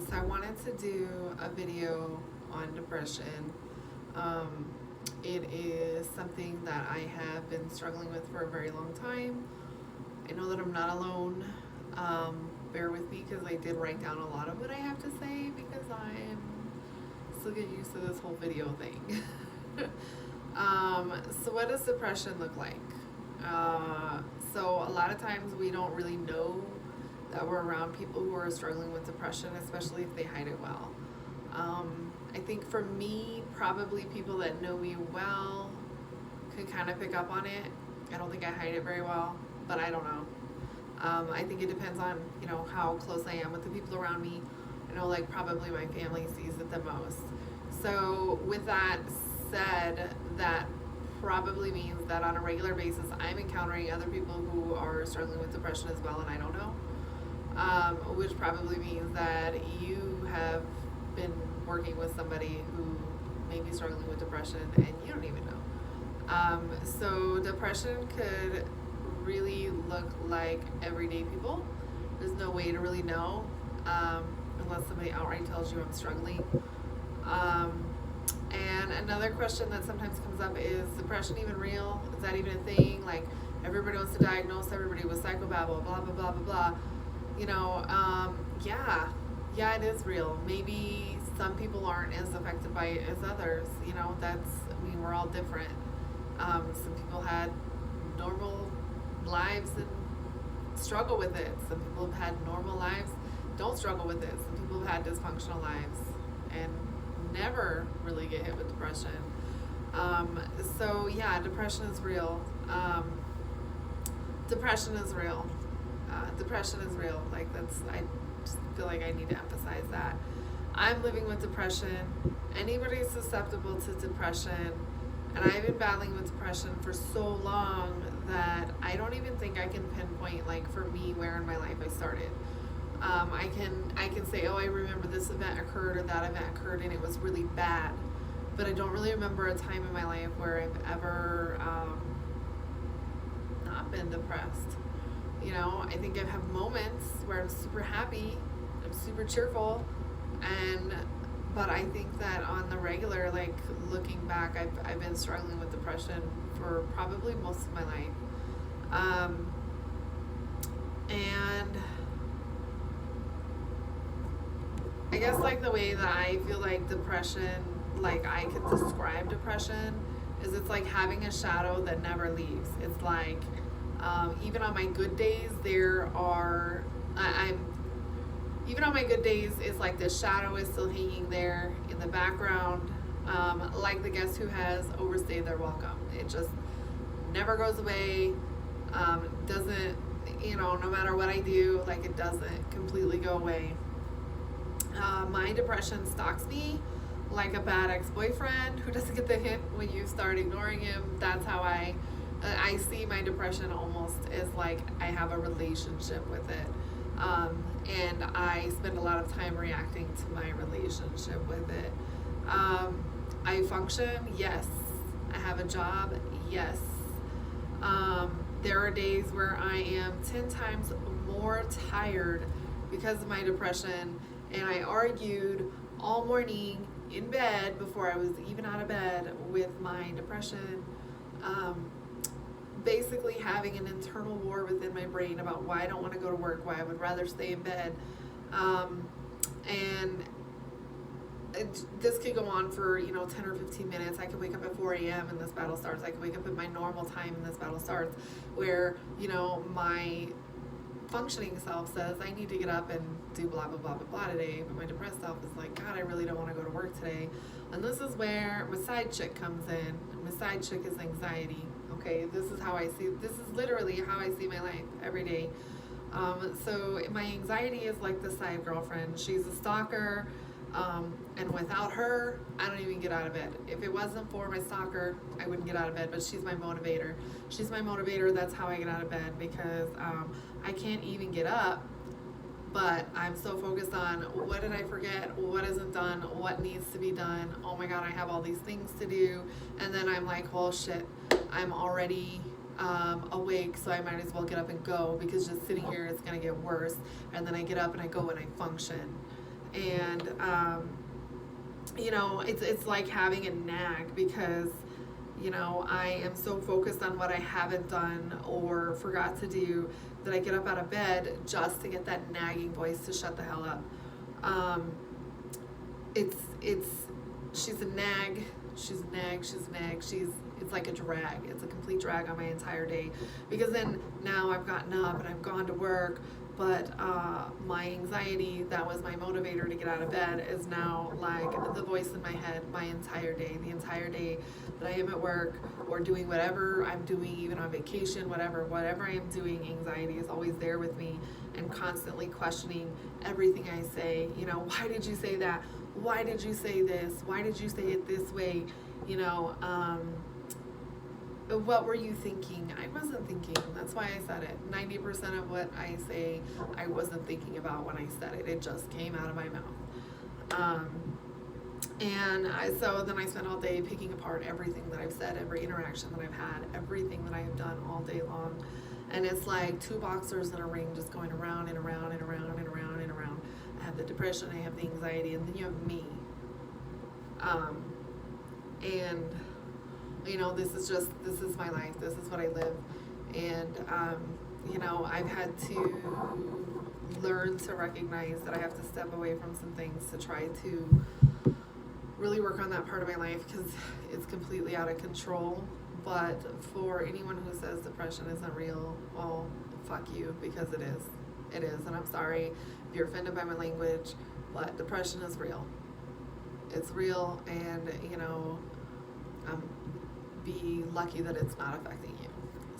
So I wanted to do a video on depression. It is something that I have been struggling with for a very long time. I know that I'm not alone. Bear with me because I did write down a lot of what I have to say because I'm still getting used to this whole video thing. So what does depression look like? So a lot of times we don't really know that we're around people who are struggling with depression, especially if they hide it well. I think for me, probably people that know me well could kind of pick up on it. I don't think I hide it very well, but I don't know. I think it depends on, how close I am with the people around me. I know, like, probably my family sees it the most. So with that said, that probably means that on a regular basis, I'm encountering other people who are struggling with depression as well, and I don't know. Which probably means that you have been working with somebody who may be struggling with depression and you don't even know. So depression could really look like everyday people. There's no way to really know unless somebody outright tells you I'm struggling. And another question that sometimes comes up is depression even real? Is that even a thing? Like, everybody wants to diagnose everybody with psychobabble, blah, blah, blah, blah, blah. Yeah, it is real. Maybe some people aren't as affected by it as others. We're all different. Some people had normal lives and struggle with it. Some people have had normal lives, don't struggle with it. Some people have had dysfunctional lives and never really get hit with depression. Depression is real. Depression is real. Depression is real. I just feel like I need to emphasize that. I'm living with depression. Anybody susceptible to depression, and I've been battling with depression for so long that I don't even think I can pinpoint, for me, where in my life I started. I can say, I remember this event occurred or that event occurred and it was really bad, but I don't really remember a time in my life where I've ever not been depressed. I think I've had moments where I'm super happy, I'm super cheerful, but I think that on the regular, looking back, I've been struggling with depression for probably most of my life. And I guess the way that I feel like depression, I could describe depression, is it's like having a shadow that never leaves. It's like, even on my good days, even on my good days, it's like the shadow is still hanging there in the background, like the guest who has overstayed their welcome. It just never goes away, doesn't, no matter what I do, it doesn't completely go away. My depression stalks me like a bad ex-boyfriend who doesn't get the hint when you start ignoring him. That's how I see my depression almost as like I have a relationship with it. And I spend a lot of time reacting to my relationship with it. I function, yes. I have a job, yes. There are days where I am 10 times more tired because of my depression, and I argued all morning in bed before I was even out of bed with my depression, basically having an internal war within my brain about why I don't want to go to work, why I would rather stay in bed. This could go on for 10 or 15 minutes. I could wake up at 4 a.m. and this battle starts. I could wake up at my normal time and this battle starts, where my functioning self says I need to get up and do blah blah blah blah blah today, but my depressed self is like, God, I really don't want to go to work today. And this is where my side chick comes in. My side chick is anxiety. Okay, this is literally how I see my life every day. So my anxiety is like the side girlfriend. She's a stalker, and without her, I don't even get out of bed. If it wasn't for my stalker, I wouldn't get out of bed, but she's my motivator. She's my motivator. That's how I get out of bed, because I can't even get up, but I'm so focused on what did I forget, what isn't done, what needs to be done. Oh my God, I have all these things to do. And then I'm like, oh shit, I'm already awake, so I might as well get up and go, because just sitting here is going to get worse. And then I get up and I go and I function. And you know, it's like having a nag, because you know, I am so focused on what I haven't done or forgot to do that I get up out of bed just to get that nagging voice to shut the hell up. It's she's a nag, she's a nag, she's a nag, it's like a drag. It's a complete drag on my entire day, because then now I've gotten up and I've gone to work, but my anxiety that was my motivator to get out of bed is now like the voice in my head my entire day. The entire day that I am at work or doing whatever I'm doing, even on vacation, whatever I am doing, anxiety is always there with me and constantly questioning everything I say. You know, why did you say that? Why did you say this? Why did you say it this way? You know, what were you thinking? I wasn't thinking. That's why I said it. 90% of what I say, I wasn't thinking about when I said it. It just came out of my mouth. So then I spent all day picking apart everything that I've said, every interaction that I've had, everything that I have done all day long. And it's like two boxers in a ring just going around and around and around and around and around. I have the depression, I have the anxiety, and then you have me. And you know, this is my life, this is what I live. And you know, I've had to learn to recognize that I have to step away from some things to try to really work on that part of my life, because it's completely out of control. But for anyone who says depression isn't real, well, fuck you, because it is. It is, and I'm sorry if you're offended by my language, but depression is real. It's real, and you know, be lucky that it's not affecting you.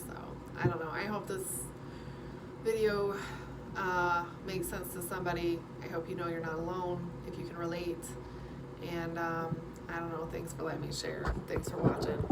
So I don't know. I hope this video makes sense to somebody. I hope you know you're not alone, if you can relate. And I don't know. Thanks for letting me share. Thanks for watching.